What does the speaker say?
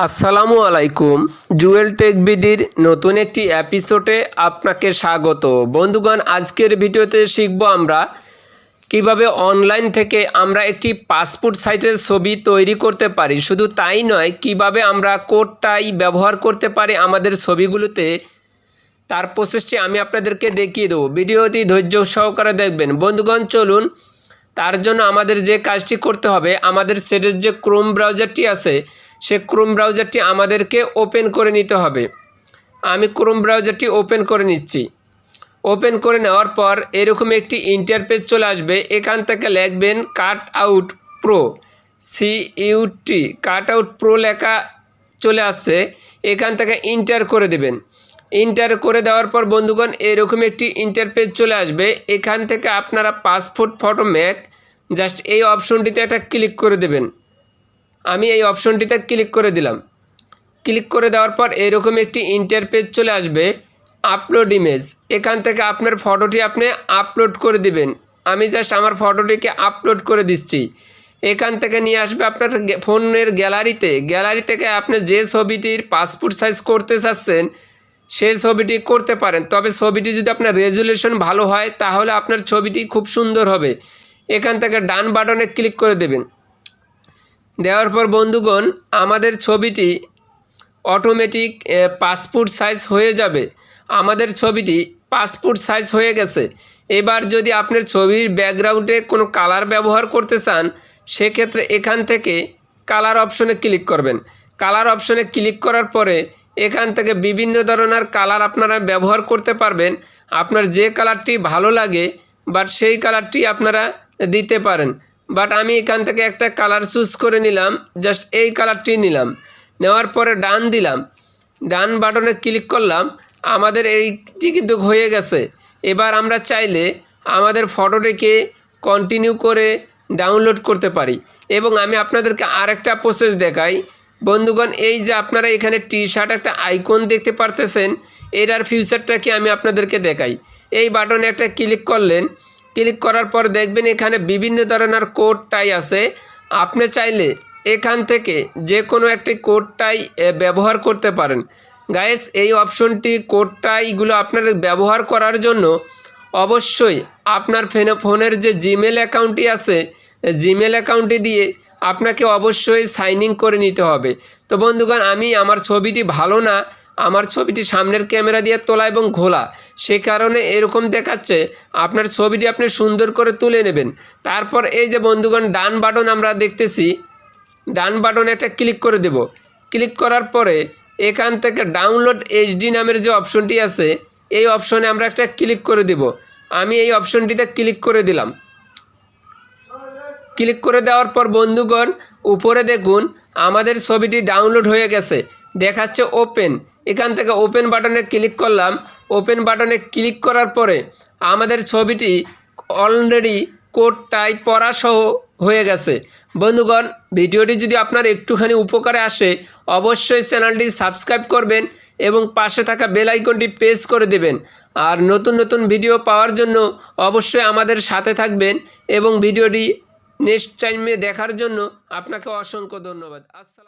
আসসালামু আলাইকুম। জুয়েল টেক বিডির নতুন একটি এপিসোডে আপনাকে স্বাগত। বন্ধুগণ, আজকের ভিডিওতে শিখব আমরা কিভাবে অনলাইন থেকে আমরা একটি পাসপোর্ট সাইজের ছবি তৈরি করতে পারি। শুধু তাই নয়, কিভাবে আমরা কোডটাই ব্যবহার করতে পারি আমাদের ছবিগুলোতে, তার প্রসেসটি আমি আপনাদেরকে দেখিয়ে দেবো। ভিডিওটি ধৈর্য সহকারে দেখবেন। বন্ধুগণ, চলুন, তার জন্য আমাদের যে কাজটি করতে হবে, আমাদের সেটের যে ক্রোম ব্রাউজারটি আছে সে ক্রোম ব্রাউজারটি আমাদেরকে ওপেন করে নিতে হবে। আমি ক্রোম ব্রাউজারটি ওপেন করে নিচ্ছি। ওপেন করে নেওয়ার পর এরকম একটি ইন্টারফেস চলে আসবে। এখান থেকে লিখবেন cutout pro, CUT cutout pro লেখা চলে আসছে। এখান থেকে ইন্টার করে দেবেন। ইন্টার করে দেওয়ার পর বন্ধুগণ এরকম একটি ইন্টারফেস চলে আসবে। এখান থেকে আপনারা পাসপোর্ট ফটো মেক জাস্ট এই অপশনটিতে একটা ক্লিক করে দেবেন। আমি এই অপশনটিতে ক্লিক করে দিলাম। ক্লিক করে দেওয়ার পর এরকম একটি ইন্টারফেস চলে আসবে। আপলোড ইমেজ, এখান থেকে আপনার ফটোটি আপনি আপলোড করে দিবেন। আমি জাস্ট আমার ফটোটিকে আপলোড করে দিচ্ছি। এখান থেকে নিয়ে আসবে আপনার ফোনের গ্যালারি থেকে আপনি যে ছবিটির পাসপোর্ট সাইজ করতে চাচ্ছেন সেই ছবিটি করতে পারেন। তবে ছবিটি যদি আপনার রেজুলেশন ভালো হয় তাহলে আপনার ছবিটি খুব সুন্দর হবে। এখান থেকে ডান বাটনে ক্লিক করে দেবেন। দেওয়ার পর বন্ধুগণ আমাদের ছবিটি অটোমেটিক পাসপোর্ট সাইজ হয়ে যাবে। আমাদের ছবিটি পাসপোর্ট সাইজ হয়ে গেছে। এবার যদি আপনার ছবির ব্যাকগ্রাউন্ডে কোনো কালার ব্যবহার করতে চান সেক্ষেত্রে এখান থেকে কালার অপশনে ক্লিক করবেন। কালার অপশনে ক্লিক করার পরে এখান থেকে বিভিন্ন ধরনের কালার আপনারা ব্যবহার করতে পারবেন। আপনার যে কালারটি ভালো লাগে বাট সেই কালারটি আপনারা দিতে পারেন। বাট আমি এখান থেকে একটা কালার চুজ করে নিলাম, জাস্ট এই কালারটি নিলাম। নেওয়ার পরে ডান দিলাম। ডান বাটনে ক্লিক করলাম। আমাদের এইটি কিন্তু হয়ে গেছে। এবার আমরা চাইলে আমাদের ফটোটিকে কন্টিনিউ করে ডাউনলোড করতে পারি। এবং আমি আপনাদেরকে আরেকটা প্রসেস দেখাই। বন্ধুগণ, এই যে আপনারা এখানে টি-শার্ট একটা আইকন দেখতে পারতেছেন, এটার ফিউচারটাকে আমি আপনাদেরকে দেখাই। এই বাটনে একটা ক্লিক করলেন। ক্লিক করার পর দেখবেন এখানে বিভিন্ন ধরনের কোড টাই আছে। আপনি চাইলে এখান থেকে যে কোনো একটি কোড টাই ব্যবহার করতে পারেন। গাইস, এই অপশনটি কোড টাইগুলো আপনার ব্যবহার করার জন্য অবশ্যই আপনার ফোনের যে জিমেল অ্যাকাউন্টটি আছে জিমেল অ্যাকাউন্টটি দিয়ে আপনাকে অবশ্যই সাইন ইন করে নিতে হবে। তো বন্ধুগণ, আমি আমার ছবিটি ভালো না, আমার ছবিটি সামনের ক্যামেরা দিয়ে তোলা এবং ঘোলা, সে কারণে এরকম দেখাচ্ছে। আপনার ছবিটি আপনি সুন্দর করে তুলে নেবেন। তারপর এই যে বন্ধুগণ ডান বাটন আমরা দেখতেছি, ডান বাটনে একটা ক্লিক করে দেব। ক্লিক করার পরে এখান থেকে ডাউনলোড HD নামের যে অপশনটি আছে এই অপশনে আমরা একটা ক্লিক করে দেব। আমি এই অপশনটিতে ক্লিক করে দিলাম। ক্লিক করে দেওয়ার পর বন্ধুগণ উপরে দেখুন আমাদের ছবিটি ডাউনলোড হয়ে গেছে, দেখাচ্ছে ওপেন। এখান থেকে ওপেন বাটনে ক্লিক করলাম। ওপেন বাটনে ক্লিক করার পরে আমাদের ছবিটি অলরেডি কোড টাই পড়া সহ হয়ে গেছে। বন্ধুগণ, ভিডিওটি যদি আপনার একটুখানি উপকারে আসে অবশ্যই চ্যানেলটি সাবস্ক্রাইব করবেন এবং পাশে থাকা বেল আইকনটি প্রেস করে দেবেন। আর নতুন নতুন ভিডিও পাওয়ার জন্য অবশ্যই আমাদের সাথে থাকবেন এবং ভিডিওটি নেক্সট টাইমে দেখার জন্য আপনাকে অসংখ্য ধন্যবাদ। আসসালাম।